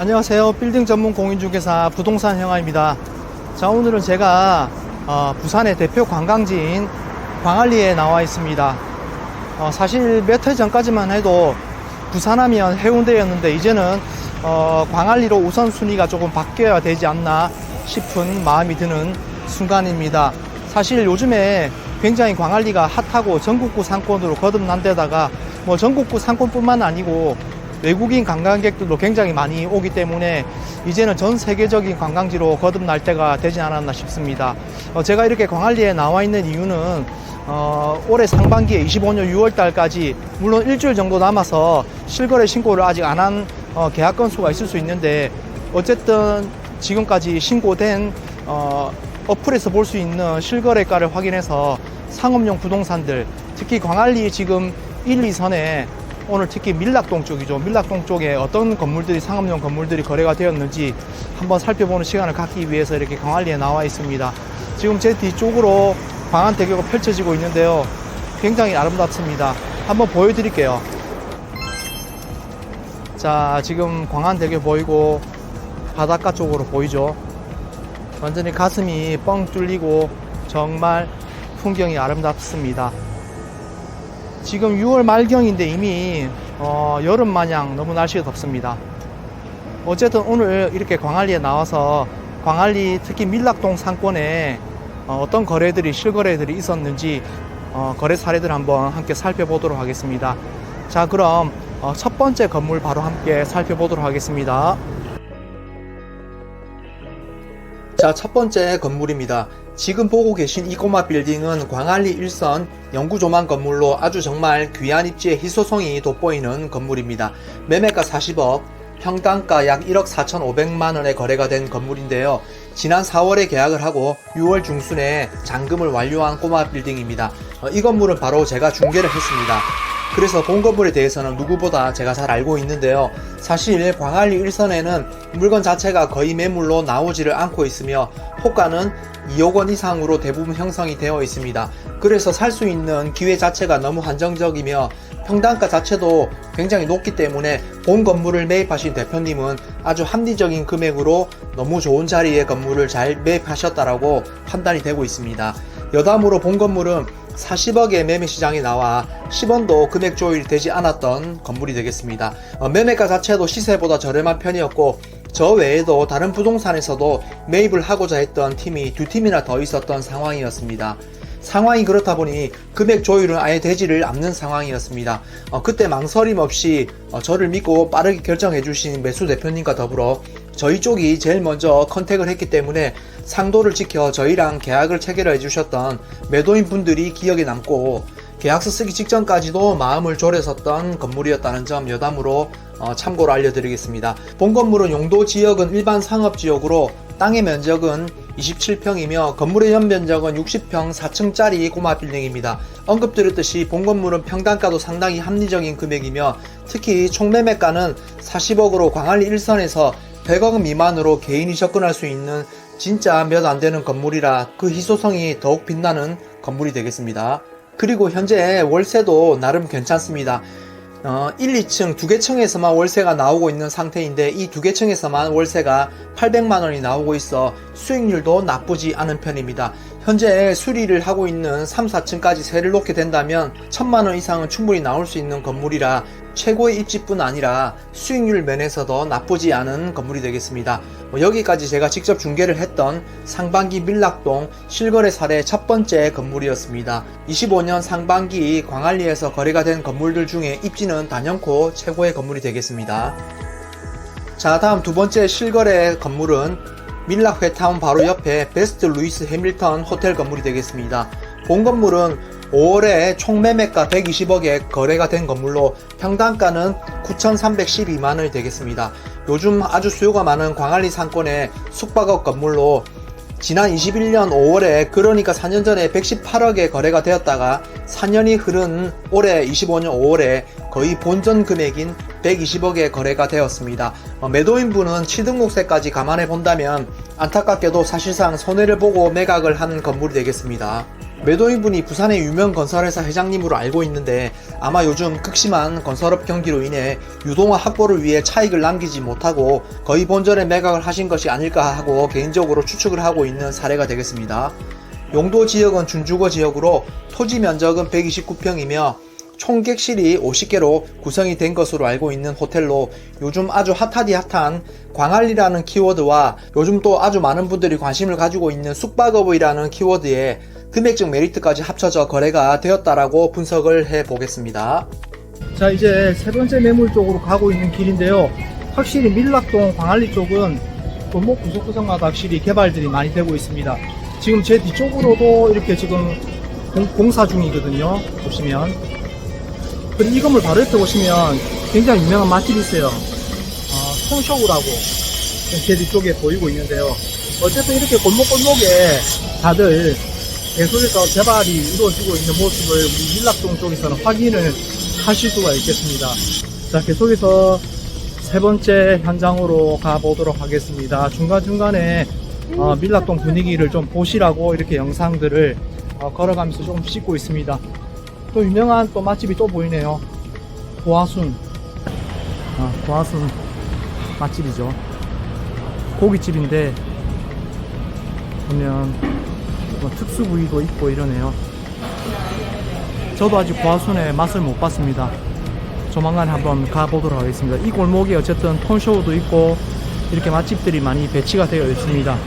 안녕하세요. 빌딩 전문 공인중개사 부동산 형아입니다. 자, 오늘은 제가 부산의 대표 관광지인 광안리에 나와 있습니다. 사실 몇 해 전까지만 해도 부산하면 해운대였는데 이제는 광안리로 우선순위가 조금 바뀌어야 되지 않나 싶은 마음이 드는 순간입니다. 사실 요즘에 굉장히 광안리가 핫하고 전국구 상권으로 거듭난 데다가 뭐 전국구 상권뿐만 아니고 외국인 관광객들도 굉장히 많이 오기 때문에 이제는 전 세계적인 관광지로 거듭날 때가 되지 않았나 싶습니다. 제가 이렇게 광안리에 나와 있는 이유는 올해 상반기에 25년 6월 달까지 물론 일주일 정도 남아서 실거래 신고를 아직 안 한 계약 건수가 있을 수 있는데 어쨌든 지금까지 신고된 어플에서 볼 수 있는 실거래가를 확인해서 상업용 부동산들, 특히 광안리 지금 1, 2선에 오늘 특히 밀락동 쪽이죠. 밀락동 쪽에 어떤 건물들이, 상업용 건물들이 거래가 되었는지 한번 살펴보는 시간을 갖기 위해서 이렇게 광안리에 나와 있습니다. 지금 제 뒤쪽으로 광안대교가 펼쳐지고 있는데요. 굉장히 아름답습니다. 한번 보여드릴게요. 자, 지금 광안대교 보이고 바닷가 쪽으로 보이죠. 완전히 가슴이 뻥 뚫리고 정말 풍경이 아름답습니다. 지금 6월 말경인데 이미 여름 마냥 너무 날씨가 덥습니다. 어쨌든 오늘 이렇게 광안리에 나와서 광안리 특히 밀락동 상권에 어떤 거래들이, 실거래들이 있었는지 거래 사례들 한번 함께 살펴보도록 하겠습니다. 자, 그럼 첫 번째 건물 바로 함께 살펴보도록 하겠습니다. 자, 첫 번째 건물입니다. 지금 보고 계신 이 꼬마 빌딩은 광안리 1선 영구조망 건물로 아주 정말 귀한 입지의 희소성이 돋보이는 건물입니다. 매매가 40억, 평당가 약 1억 4,500만원에 거래가 된 건물인데요. 지난 4월에 계약을 하고 6월 중순에 잔금을 완료한 꼬마 빌딩입니다. 이 건물은 바로 제가 중개를 했습니다. 그래서 본 건물에 대해서는 누구보다 제가 잘 알고 있는데요. 사실 광안리 1선에는 물건 자체가 거의 매물로 나오지를 않고 있으며 호가는 2억 원 이상으로 대부분 형성이 되어 있습니다. 그래서 살 수 있는 기회 자체가 너무 한정적이며 평당가 자체도 굉장히 높기 때문에 본 건물을 매입하신 대표님은 아주 합리적인 금액으로 너무 좋은 자리의 건물을 잘 매입하셨다라고 판단이 되고 있습니다. 여담으로 본 건물은 40억의 매매 시장에 나와 10원도 금액 조율이 되지 않았던 건물이 되겠습니다. 매매가 자체도 시세보다 저렴한 편이었고 저 외에도 다른 부동산에서도 매입을 하고자 했던 팀이 두 팀이나 더 있었던 상황이었습니다. 상황이 그렇다 보니 금액 조율은 아예 되지를 않는 상황이었습니다. 그때 망설임 없이 저를 믿고 빠르게 결정해 주신 매수 대표님과 더불어 저희 쪽이 제일 먼저 컨택을 했기 때문에 상도를 지켜 저희랑 계약을 체결해 주셨던 매도인 분들이 기억에 남고 계약서 쓰기 직전까지도 마음을 졸였었던 건물이었다는 점 여담으로 참고로 알려드리겠습니다. 본 건물은 용도 지역은 일반 상업지역으로 땅의 면적은 27평이며 건물의 연면적은 60평 4층짜리 꼬마 빌딩입니다. 언급드렸듯이 본 건물은 평당가도 상당히 합리적인 금액이며 특히 총매매가는 40억으로 광안리 1선에서 100억 미만으로 개인이 접근할 수 있는 진짜 몇 안 되는 건물이라 그 희소성이 더욱 빛나는 건물이 되겠습니다. 그리고 현재 월세도 나름 괜찮습니다. 1, 2층 두 개 층에서만 월세가 나오고 있는 상태인데 이 두 개 층에서만 월세가 800만원이 나오고 있어 수익률도 나쁘지 않은 편입니다. 현재 수리를 하고 있는 3, 4층까지 세를 놓게 된다면 1000만원 이상은 충분히 나올 수 있는 건물이라 최고의 입지뿐 아니라 수익률 면에서도 나쁘지 않은 건물이 되겠습니다. 여기까지 제가 직접 중개를 했던 상반기 밀락동 실거래 사례 첫 번째 건물이었습니다. 25년 상반기 광안리에서 거래가 된 건물들 중에 입지는 단연코 최고의 건물이 되겠습니다. 자, 다음 두 번째 실거래 건물은 밀락 회타운 바로 옆에 베스트 루이스 해밀턴 호텔 건물이 되겠습니다. 본 건물은 5월에 총 매매가 120억에 거래가 된 건물로 평당가는 9,312만원이 되겠습니다. 요즘 아주 수요가 많은 광안리 상권의 숙박업 건물로 지난 21년 5월에 그러니까 4년 전에 118억에 거래가 되었다가 4년이 흐른 올해 25년 5월에 거의 본전 금액인 120억에 거래가 되었습니다. 매도인분은 취등록세까지 감안해 본다면 안타깝게도 사실상 손해를 보고 매각을 한 건물이 되겠습니다. 매도인분이 부산의 유명 건설회사 회장님으로 알고 있는데 아마 요즘 극심한 건설업 경기로 인해 유동화 확보를 위해 차익을 남기지 못하고 거의 본전에 매각을 하신 것이 아닐까 하고 개인적으로 추측을 하고 있는 사례가 되겠습니다. 용도 지역은 준주거 지역으로 토지 면적은 129평이며 총 객실이 50개로 구성이 된 것으로 알고 있는 호텔로 요즘 아주 핫하디 핫한 광안리라는 키워드와 요즘 또 아주 많은 분들이 관심을 가지고 있는 숙박업이라는 키워드에 금액적 메리트까지 합쳐져 거래가 되었다라고 분석을 해 보겠습니다. 자, 이제 세 번째 매물 쪽으로 가고 있는 길인데요. 확실히 밀락동 광안리 쪽은 골목 구석구석마다 확실히 개발들이 많이 되고 있습니다. 지금 제 뒤쪽으로도 이렇게 지금 공사 중이거든요. 보시면. 그리고 이 건물 바로 옆에 보시면 굉장히 유명한 맛집이 있어요. 톤쇼우라고 제 뒤쪽에 보이고 있는데요. 어쨌든 이렇게 골목골목에 다들 계속해서 개발이 이루어지고 있는 모습을 우리 밀락동 쪽에서는 확인을 하실 수가 있겠습니다. 자, 계속해서 세 번째 현장으로 가보도록 하겠습니다. 중간중간에 밀락동 분위기를 좀 보시라고 이렇게 영상들을 걸어가면서 조금 찍고 있습니다. 또 유명한 또 맛집이 또 보이네요. 고아순. 고아순 맛집이죠. 고깃집인데 보면 뭐 특수 부위도 있고 이러네요. 저도 아직 고아순의 맛을 못 봤습니다. 조만간 한번 가보도록 하겠습니다. 이 골목에 어쨌든 톤쇼우도 있고 이렇게 맛집들이 많이 배치가 되어 있습니다.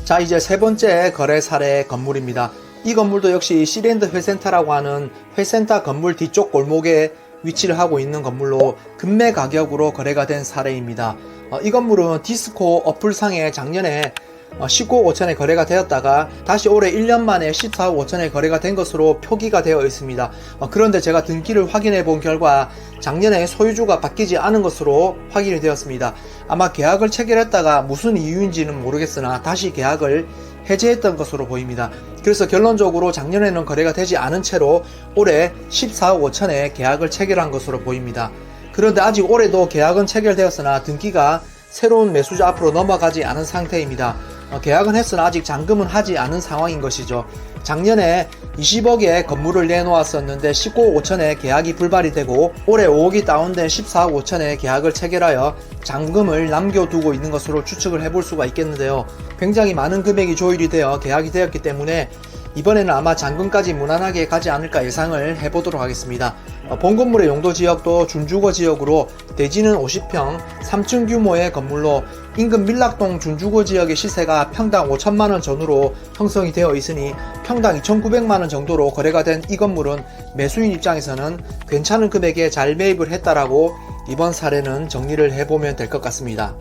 자, 이제 세 번째 거래 사례 건물입니다. 이 건물도 역시 시랜드 회센터라고 하는 회센터 건물 뒤쪽 골목에 위치를 하고 있는 건물로 금매 가격으로 거래가 된 사례입니다. 이 건물은 디스코 어플상에 작년에 19억 5천에 거래가 되었다가 다시 올해 1년 만에 14억 5천에 거래가 된 것으로 표기가 되어 있습니다. 그런데 제가 등기를 확인해 본 결과 작년에 소유주가 바뀌지 않은 것으로 확인이 되었습니다. 아마 계약을 체결했다가 무슨 이유인지는 모르겠으나 다시 계약을 해제했던 것으로 보입니다. 그래서 결론적으로 작년에는 거래가 되지 않은 채로 올해 14억 5천에 계약을 체결한 것으로 보입니다. 그런데 아직 올해도 계약은 체결되었으나 등기가 새로운 매수자 앞으로 넘어가지 않은 상태입니다. 계약은 했으나 아직 잔금은 하지 않은 상황인 것이죠. 작년에 20억에 건물을 내놓았었는데 19억 5천에 계약이 불발이 되고 올해 5억이 다운된 14억 5천에 계약을 체결하여 잔금을 남겨두고 있는 것으로 추측을 해볼 수가 있겠는데요. 굉장히 많은 금액이 조율이 되어 계약이 되었기 때문에 이번에는 아마 잔금까지 무난하게 가지 않을까 예상을 해보도록 하겠습니다. 본 건물의 용도 지역도 준주거 지역으로 대지는 50평 3층 규모의 건물로 인근 밀락동 준주거 지역의 시세가 평당 5천만원 전후로 형성이 되어 있으니 평당 2,900만원 정도로 거래가 된 이 건물은 매수인 입장에서는 괜찮은 금액에 잘 매입을 했다라고 이번 사례는 정리를 해보면 될 것 같습니다.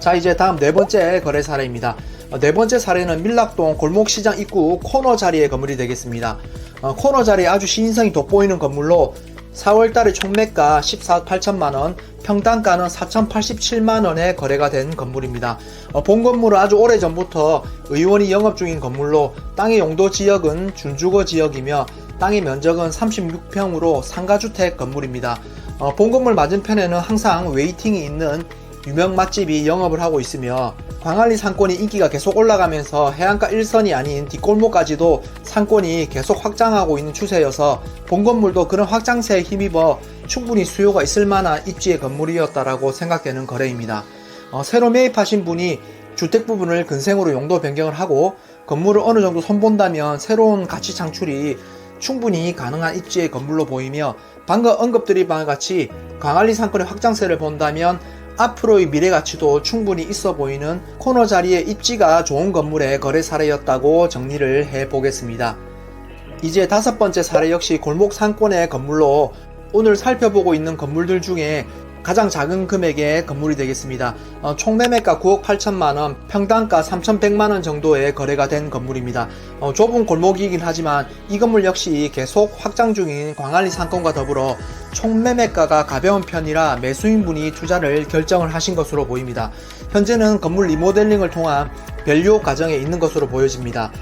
자, 이제 다음 네 번째 거래 사례입니다. 네 번째 사례는 밀락동 골목시장 입구 코너 자리의 건물이 되겠습니다. 코너 자리에 아주 시인성이 돋보이는 건물로 4월달에 총매가 14억 8천만원, 평당가는 4,087만원에 거래가 된 건물입니다. 본 건물은 아주 오래전부터 의원이 영업 중인 건물로 땅의 용도 지역은 준주거 지역이며 땅의 면적은 36평으로 상가주택 건물입니다. 본 건물 맞은편에는 항상 웨이팅이 있는 유명 맛집이 영업을 하고 있으며 광안리 상권이 인기가 계속 올라가면서 해안가 1선이 아닌 뒷골목까지도 상권이 계속 확장하고 있는 추세여서 본 건물도 그런 확장세에 힘입어 충분히 수요가 있을 만한 입지의 건물이었다라고 생각되는 거래입니다. 새로 매입하신 분이 주택 부분을 근생으로 용도 변경을 하고 건물을 어느 정도 손본다면 새로운 가치 창출이 충분히 가능한 입지의 건물로 보이며 방금 언급드린 바와 같이 광안리 상권의 확장세를 본다면 앞으로의 미래 가치도 충분히 있어 보이는 코너 자리의 입지가 좋은 건물의 거래 사례였다고 정리를 해 보겠습니다. 이제 다섯 번째 사례 역시 골목 상권의 건물로 오늘 살펴보고 있는 건물들 중에 가장 작은 금액의 건물이 되겠습니다. 총 매매가 9억 8천만원, 평당가 3,100만원 정도의 거래가 된 건물입니다. 좁은 골목이긴 하지만 이 건물 역시 계속 확장 중인 광안리 상권과 더불어 총 매매가가 가벼운 편이라 매수인분이 투자를 결정을 하신 것으로 보입니다. 현재는 건물 리모델링을 통한 변료 과정에 있는 것으로 보여집니다.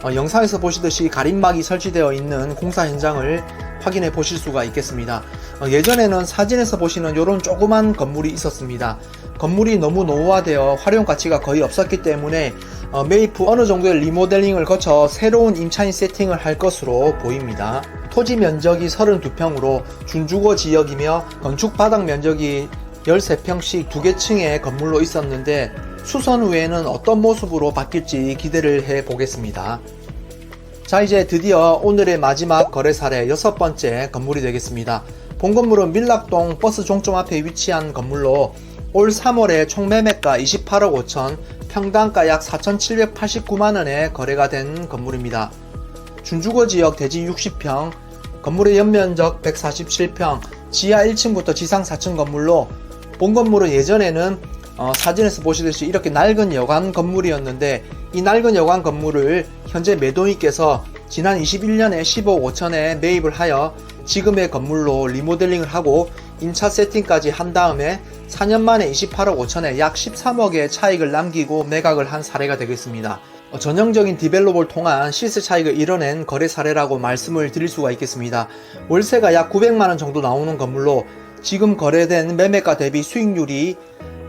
영상에서 보시듯이 가림막이 설치되어 있는 공사 현장을 확인해 보실 수가 있겠습니다. 예전에는 사진에서 보시는 이런 조그만 건물이 있었습니다. 건물이 너무 노후화되어 활용 가치가 거의 없었기 때문에 매입 후 어느 정도의 리모델링을 거쳐 새로운 임차인 세팅을 할 것으로 보입니다. 토지 면적이 32평으로 준주거 지역이며 건축 바닥 면적이 13평씩 2개 층의 건물로 있었는데 수선 후에는 어떤 모습으로 바뀔지 기대를 해 보겠습니다. 자, 이제 드디어 오늘의 마지막 거래 사례 6번째 건물이 되겠습니다. 본 건물은 밀락동 버스 종점 앞에 위치한 건물로 올 3월에 총 매매가 28억 5천, 평당가 약 4,789만원에 거래가 된 건물입니다. 준주거 지역 대지 60평, 건물의 연면적 147평, 지하 1층부터 지상 4층 건물로 본 건물은 예전에는 사진에서 보시듯이 이렇게 낡은 여관 건물이었는데 이 낡은 여관 건물을 현재 매도인께서 지난 21년에 10억 5천에 매입을 하여 지금의 건물로 리모델링을 하고 임차 세팅까지 한 다음에 4년 만에 28억 5천에 약 13억의 차익을 남기고 매각을 한 사례가 되겠습니다. 전형적인 디벨롭을 통한 시세 차익을 이뤄낸 거래 사례라고 말씀을 드릴 수가 있겠습니다. 월세가 약 900만원 정도 나오는 건물로 지금 거래된 매매가 대비 수익률이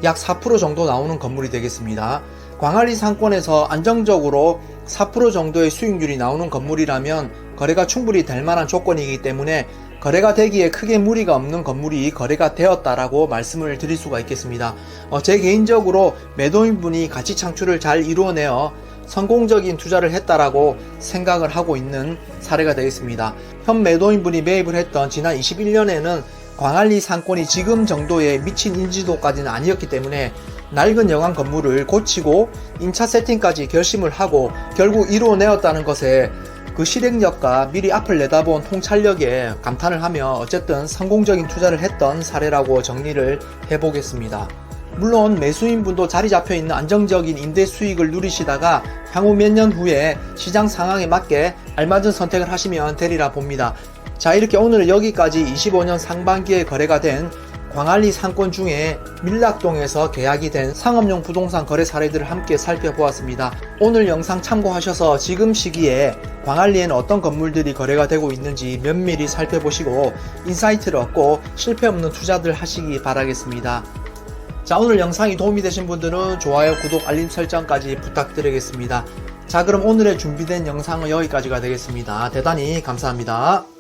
약 4% 정도 나오는 건물이 되겠습니다. 광안리 상권에서 안정적으로 4% 정도의 수익률이 나오는 건물이라면 거래가 충분히 될 만한 조건이기 때문에 거래가 되기에 크게 무리가 없는 건물이 거래가 되었다라고 말씀을 드릴 수가 있겠습니다. 제 개인적으로 매도인분이 가치 창출을 잘 이루어내어 성공적인 투자를 했다라고 생각을 하고 있는 사례가 되겠습니다. 현 매도인분이 매입을 했던 지난 21년에는 광안리 상권이 지금 정도의 미친 인지도까지는 아니었기 때문에 낡은 여관 건물을 고치고 임차 세팅까지 결심을 하고 결국 이루어내었다는 것에 그 실행력과 미리 앞을 내다본 통찰력에 감탄을 하며 어쨌든 성공적인 투자를 했던 사례라고 정리를 해보겠습니다. 물론 매수인분도 자리 잡혀있는 안정적인 임대 수익을 누리시다가 향후 몇 년 후에 시장 상황에 맞게 알맞은 선택을 하시면 되리라 봅니다. 자, 이렇게 오늘은 여기까지 25년 상반기에 거래가 된 광안리 상권 중에 밀락동에서 계약이 된 상업용 부동산 거래 사례들을 함께 살펴보았습니다. 오늘 영상 참고하셔서 지금 시기에 광안리에는 어떤 건물들이 거래가 되고 있는지 면밀히 살펴보시고 인사이트를 얻고 실패 없는 투자들 하시기 바라겠습니다. 자, 오늘 영상이 도움이 되신 분들은 좋아요, 구독, 알림 설정까지 부탁드리겠습니다. 자, 그럼 오늘의 준비된 영상은 여기까지가 되겠습니다. 대단히 감사합니다.